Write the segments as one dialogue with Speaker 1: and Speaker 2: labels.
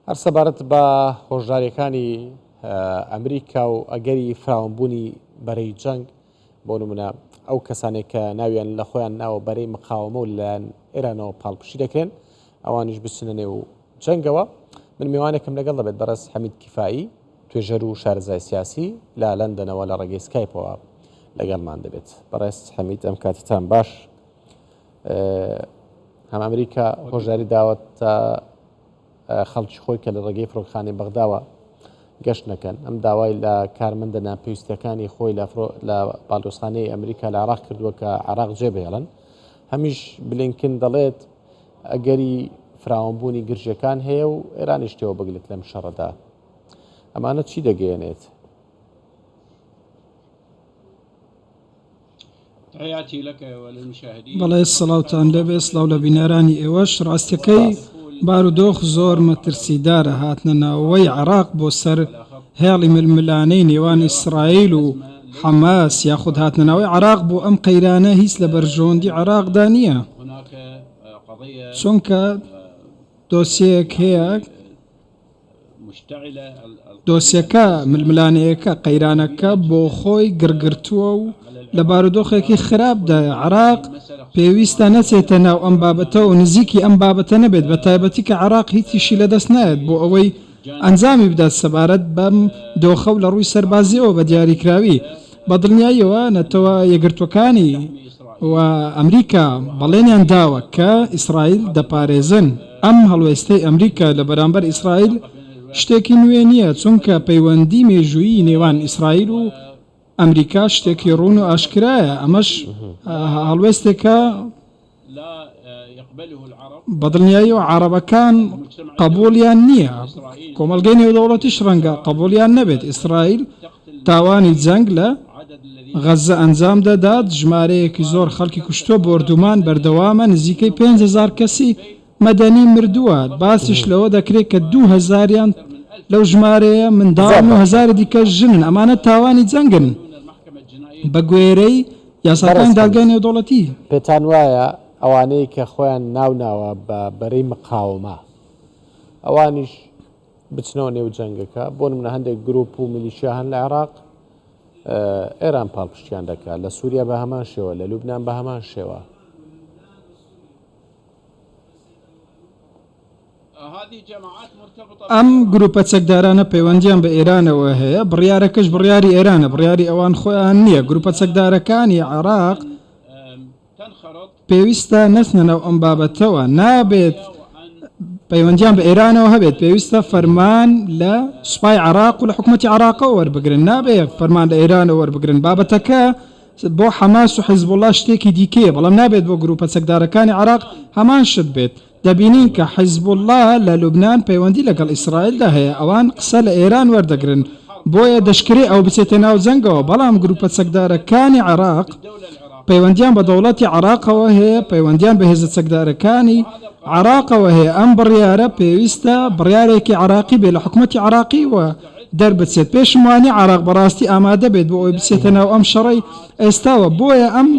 Speaker 1: هەر سەبارەت بە هۆژاریەکانی ئەمریکا و ئەگەری فراوانبوونی بەرەی جەنگ بۆ نمونە ئەو کەسانێک کە ناویان لە خۆیان ناوە بەرەی مقاومە و لەلایەن ئێرانەوە پاڵپشی دەکرێن ئەوانیش بچنە نێو جەنگەوە. من میوانێکم لەگەڵ دەبێت بەڕێز حەمید کیفایی توێژەر و شارەزای سیاسی لە لەندەنەوە لە ڕێگەی سکایپەوە لەگەڵمان دەبێت. بەڕێز حەمید ئەم کاتتان باش. هەم ئەمریکا هۆژاری داوەت تا خەڵکی خۆی کە لە ڕێگەی فڕۆکخانەی بەغداوە گەشت نەکەن. ئەم داوای لە کارمەندە ناپێویستەکانی خۆی لە باڵدۆزخانەی ئەمریکا لە عێراق کردووە کە عێراق جێبهێڵن. هەمیش بلینکن دەڵێت ئەگەری فراوانبوونی گرژەکان هەیە و ئێرانی شتەوە بگلێت لەم شەڕەدا. ئەمانە چی دەگەیەنێت؟
Speaker 2: بەڵێ سڵاوتان لەبێ سڵاو لە بینەرانی ئێوەش. ڕاستیەکەی بارودۆخ زۆر مەترسیدارە هاتنە ناوەوەی عێراق بۆ سەر هێڵی ململانەی نێوان ئیسرائیل و حەماس یاخود هاتنە ناوەی عێراق بۆ ئەم قەیرانە هیچ لە بەرژۆندی عێراقدا نییە، چونکە دۆسیەک هەیە، دۆسیەکە ململانەیەەکە قەیرانەکە بۆ خۆی گرگرتووە و لە بارودۆخێکی خراپدایە. عێراق پێویستە نەچێتە ناو ئەم بابەتە و نزیکی ئەم بابەتە نەبێت، بە تایبەتی کە عێراق هیچیشی لەدەست نایەت بۆ ئەوەی ئەنجامی بدات سەبارەت بەم دۆخە و لە ڕووی سەربازیەوە بە دیاریکراوی. بە دڵنیاییەوە نەتەوە یەکگرتوەکانی و ئەمریکا بەڵێنیان داوە کە ئیسرائیل دەپارێزن. ئەم هەڵوێستەی ئەمریکا لە بەرامبەر ئیسرائیل شتێکی نوێ نییە، چونکە پەیوەندی مێژوویی نێوان ئیسرائیل و ئەمریکا شتێکی ڕوون و ئاشکرایە. ئەمەش هەڵوێستێکە بەدڵنیاییەوە عەرەبەکان قبولیان نییە، کۆمەلگەی نێودەوڵەتیش ڕەنگە قبولیان نەبێت. ئیسرائیل تاوانی جەنگ لە غەزە ئەنجام دەدات، ژمارەیەکی زۆر خەڵکی کوشتۆ بۆردومان بەردەوامە، نزیکەی 5,000 کەسی مەدەنی مردووە. باسیش لەوە دەکرێت کە 2,000یان لەو ژمارەیە منداڵ و 1,000 دیکە ژنن. ئەمانە تاوانی جەنگن بە گوێرەی یاساکانی دادگای نێودەوڵەتی.
Speaker 1: پێتان وایە ئەوانەی کە خۆیان ناوناوە بە بەرەی مقاومە ئەوانیش بچنەوە نێو جەنگەکە؟ بۆ نمونە هەندێک گروپ و میلیشیا هەن لە عێراق ئێران پاڵپشتیان دەکات، لە سووریا بە هەمان شێوە، لە لوبنان بە هەمان شێوە.
Speaker 2: ئەم گروپە چەکدارانە پەیوەندیان بە ئێرانەوە هەیە، بڕیارەکەش بڕیاری ئێرانە، بڕیاری ئەوان خۆیان نییە. گروپە چەکدارەکانی عێراق پێویستە نەچنەوە ئەم بابەتەوە، نابێت پەیوەندیان بە ئێرانەوە هەبێت، پێویستە فەرمان لە سوپای عێراق و لە حکوومەتی عێراقەوە وەربگرن، نابێت فەرمان لە ئێرانەوە وەربگرن. بابەتەکە بۆ حەماس و حیزبوڵڵا شتێکی دیکەیە، بەڵام نابێت بۆ گروپە چەکدارەکانی عێراق هەمان شت بێت. دەبینین کە حیزبوڵڵا لە لوبنان پەیوەندی لەگەڵ ئیسرائیلدا هەیە، ئەوان قسە لە ئێران وەردەگرن، بۆیە دەشکرێ ئەو بچێتە ناو جەنگەوە. بەڵام گروپە چەکدارەکانی عێراق پەیوەندیان بە دەوڵەتی عێراقەوە هەیە، پەیوەندیان بە هێزە چەکدارەکانی عێراقەوە هەیە. ئەم بڕیارە پێویستە بڕیارێکی عێراقی بێت، لە حکوومەتی عێراقی وە دەربچێت. پێشم وانی عێراق بەڕاستی ئامادە بێت بۆ ئەوی بچێتە ناو ئەم شەڕەی ئێستاوە. بۆیە ئەم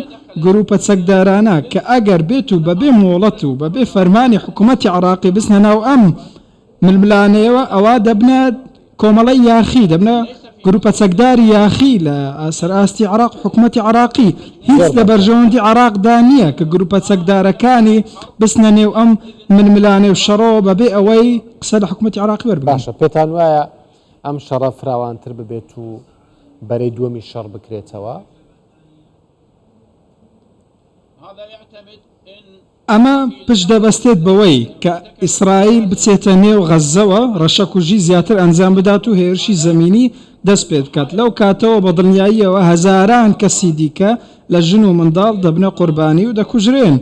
Speaker 2: گروپە چەکدارانە کە ئەگەر بێت و بەبێ مۆڵەت و بەبێ فەرمانی حکوومەتی عێراقی بچنە ناو ئەم ململانەیەوە، ئەوە دەبنە کۆمەڵی یاخی، دەبنە گروپە چەکداری یاخی لە سەرئاستی عێراق و حکوومەتی عێراقی. هیچ لە بەرژەوەندی عێراقدا نییە کە گروپە چەکدارەکانی بچنە نێو ئەم ململانێ و شەڕەوە بەبێ ئەوەی قسە لە حکوومەتی عێراقی وەربگرن.
Speaker 1: باشە، پێتان وایە ئەم شەڕە فراوانتر ببێت و بەرەی دووەمی شەڕ بکرێتەوە؟
Speaker 2: ئەمە پشت دەبەستێت بەوەی کە ئیسرائیل بچێتە نێو غەزەوە، ڕەشەکوژی زیاتر ئەنجام بدات و هێرشی زەمینی دەست پێ بکات. لەو کاتەوە بە دڵنیاییەوە هەزاران کەسی دیکە لە ژن و منداڵ دەبنە قوربانی و دەکوژرێن.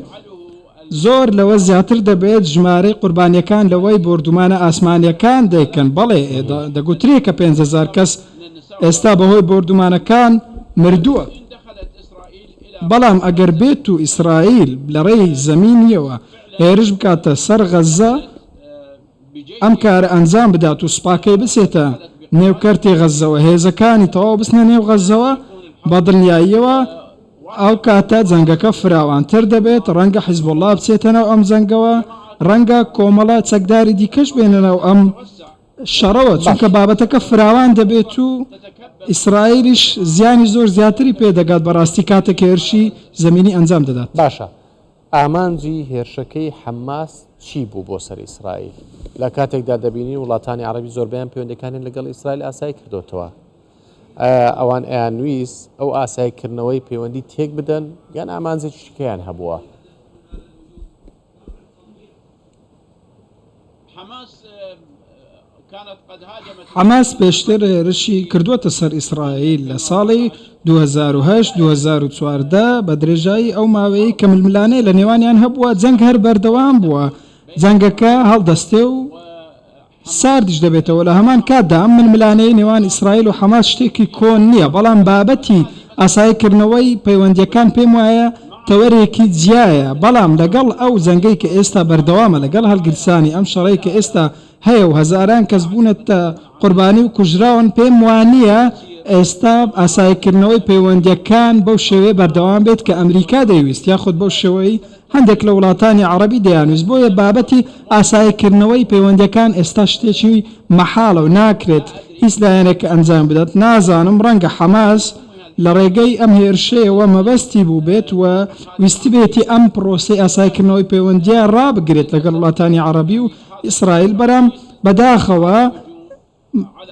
Speaker 2: زۆر لەوە زیاتر دەبێت ژمارەی قوربانیەکان لەوەی بۆردومانە ئاسمانیەکان دەیکەن. بەڵێ دەگوترێت کە 5,000 کەس ئێستا بەهۆی بۆردومانەکان مردووە. بەڵام ئەگەر بێت و ئیسرائیل لە ڕێی زەمینیەوە هێرش بکاتە سەر غەزە، ئەم کارە ئەنجام بدات و سوپاکەی بچێتە نێوکەرتی غەزەوە، هێزەکانی تەواو بچنە نێو غەزەوە، بە دڵنیاییەوە ئەو کاتە جەنگەکە فراوانتر دەبێت. ڕەنگە حیزبوڵڵا بچێتە ناو ئەم جەنگەوە، ڕەنگە کۆمەڵە چەکداری دیکەش بێنەوە ئەم شەڕەوە چونکە بابەتەکە فراوان دەبێت و ئیسرائیلیش زیانی زۆر زیاتری پێدەگات بەڕاستی کاتێک هێرشی زەمینی ئەنجام دەدات.
Speaker 1: باشە ئامانجی هێرشەکەی حەماس چی بوو بۆ سەر ئیسرائیل لە کاتێکدا دەبینی وڵاتانی عەرەبی زۆربیان پەیوەندەکانی لەگەڵ ئیسرائیل ئاسایی کردوتەوە ئەوان ئەیانویست ئەو ئاساییکردنەوەی پەیوەندی تێک بدەن یان ئامانجێکیان هەبووە.
Speaker 2: حماس پێشتر هێرشی کردووەتە سەر ئیسرائیل لە ساڵی 2014 بە درێژایی ئەو ماوەیە کە ململانەی لە نێوانیان هەبووە جەنگ هەر بەردەوام بووە جەنگەکە هەڵدەستێ و ساردیش دەبێتەوە لە هەمان کاتدا ئەم ململانەی نێوان ئیسرائیل و حماس شتێکی کۆن نییە بەڵام بابەتی ئاساییکردنەوەی پەیوەندیەکان پێم وایە تەوەرێکی جیایە بەڵام لەگەڵ ئەو جەنگەی کە ئێستا بەردەوامە لەگەڵ هەڵگرسانی ئەم شەڕەی کە ئێستا هەیە و هەزاران کەس بوونەتە قوربانی و کوژراون پێم وانییە ئێستا ئاساییکردنەوەی پەیوەندیەکان بەو شێوەیە بەردەوام بێت کە ئەمریکا دەیویست یاخود بەو شێوەی هەندێک لە وڵاتانی عەرەبی دەیانویست بۆیە بابەتی ئاساییکردنەوەی پەیوەندیەکان ئێستا شتێکی مەحاڵە و ناکرێت هیچ لایەنێک ئەنجام بدات نازانم ڕەنگە حەماس لە ڕێگەی ئەم هێرشەیەوە مەبەستی بوو بێت و ویستی بێتی ئەم پرۆسی ئاساییکردنەوەی پەیوەندیە ڕابگرێت لەگەڵ وڵاتانی عەرەبی و ئیسرائیل بەرام بەداخەوە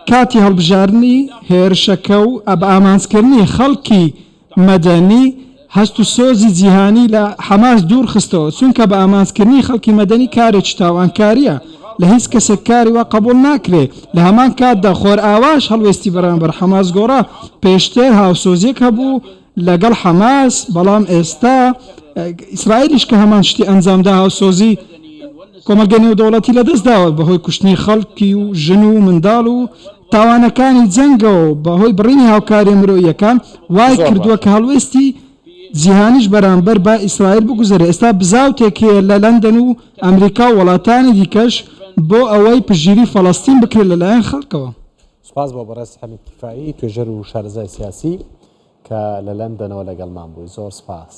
Speaker 2: کاتی هەڵبژارنی هێرشەکە و بە ئامانجکردنی خەڵکی مەدەنی هەست و سۆزی جیهانی لە حەماس دوور خستەوە چونکە بە ئامانجکردنی خەڵکی مەدەنی کارێکی تاوانکاریە لە هیچ کەسێک کاری وە قبول ناکرێت لە هەمان کاتدا خۆر ئاواش هەڵوێستی بەرامبەر حەماس گۆڕا پێشتر هاوسۆزیەک هەبوو لەگەڵ حەماس بەڵام ئێستا ئیسرائیلیش کە هەمان شتی ئەنجامدا هاوسۆزی کۆمەلگە نێودەوڵەتی لەدەستداوە بەهۆی کوشتنی خەڵکی و ژن و منداڵ و تاوانەکانی جەنگەوە بەهۆی بڕینی هاوکاری مرۆییەکان وای کردووە کە هەڵوێستی جیهانیش بەرامبەر بە ئیسرائیل بگوزارێت ئێستا بزاوتێکەیە لە لەندەن و ئەمریکا و وڵاتانی دیکەش بۆ ئەوەی پژگیری فەڵەستین بکرێت لەلایەن خەڵکەوە.
Speaker 1: سپاس بۆ بەڕێز حەمید کیفایی توێژەر و شارەزای سیاسی کە لە لەندەنەوە لەگەڵمان بووی زۆر سپاس.